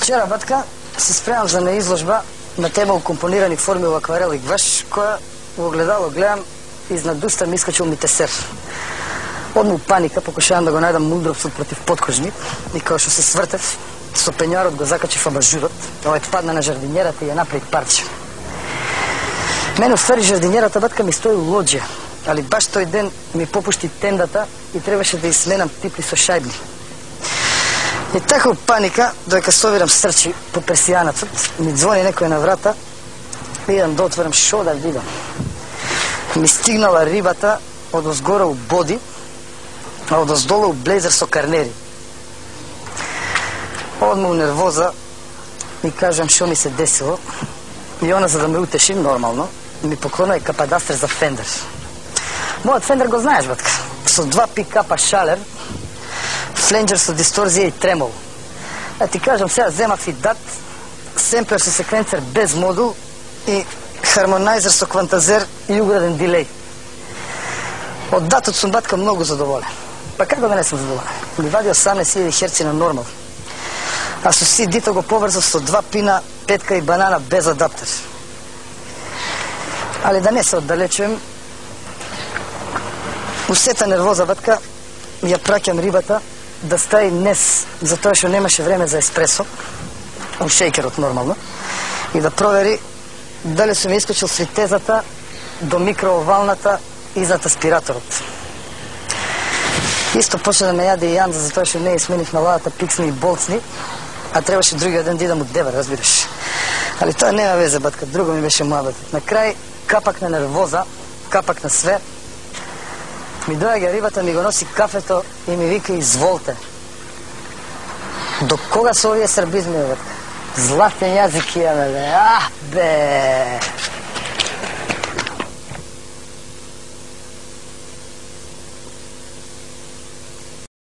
Вчера, батка, се спремам за неизложба на тема окомпонирани форми во акварел и гваш, која во огледало гледам изнад уста ми искачил ми тесер. Одма паника, покушавам да го најдам мундровцот против подкожни и кога што се свртев, со пењуарот го закачив абажурот, овој падна на жардинјерата и ја направи парче. Мене уствари жардинјерата, батка, ми стои у лоđија, али баш тој ден ми попушти тендата и требаше да изсменам типли со шајбни. И така у паника, додека совирам стрчи по персијанацот, ми звони некој на врата, идам да отворам, шо да видам. Ми стигнала рибата од озгора у боди, а од оздолу у блейзер со карнери. Одма у нервоза ми кажам шо ми се десило и она, за да ме утеши нормално, ми поклона и кападастер за фендер. Мојот фендер го знаеш, батка, со 2 пикапа шалер, фленџер со дисторзија и тремол. А ти кажам, сега земав и дат, семплер со секвенцер без модул и хармонайзер со квантазер и уграден дилей. Од датот сум, батка, многу задоволен. Па како да не сум задоволен? Ми вади 18.000 херци на нормал. А со CD-то го поврзав со 2 пина, петка и банана без адаптер. Али да не се оддалечуем, усета нервоза, батка, ја праќам рибата да стави нес, затоа што немаше време за еспресо, у шејкерот нормално, и да провери дали сум искочил свитезата до микроовалната изнад аспираторот. Исто почна да ме јаде и јанза, затоа што не изменив на ладата пиксни и болцни, а требаше другиот ден да идам од Девер, разбираш. Али тоа нема везе, батка, друго ми беше муабетот. На крај, капак на нервоза, капак на све, ми доаѓа рибата, ми го носи кафето и ми вика изволте. До кога со овие србизми, батка? Златен јазик имаме, бе.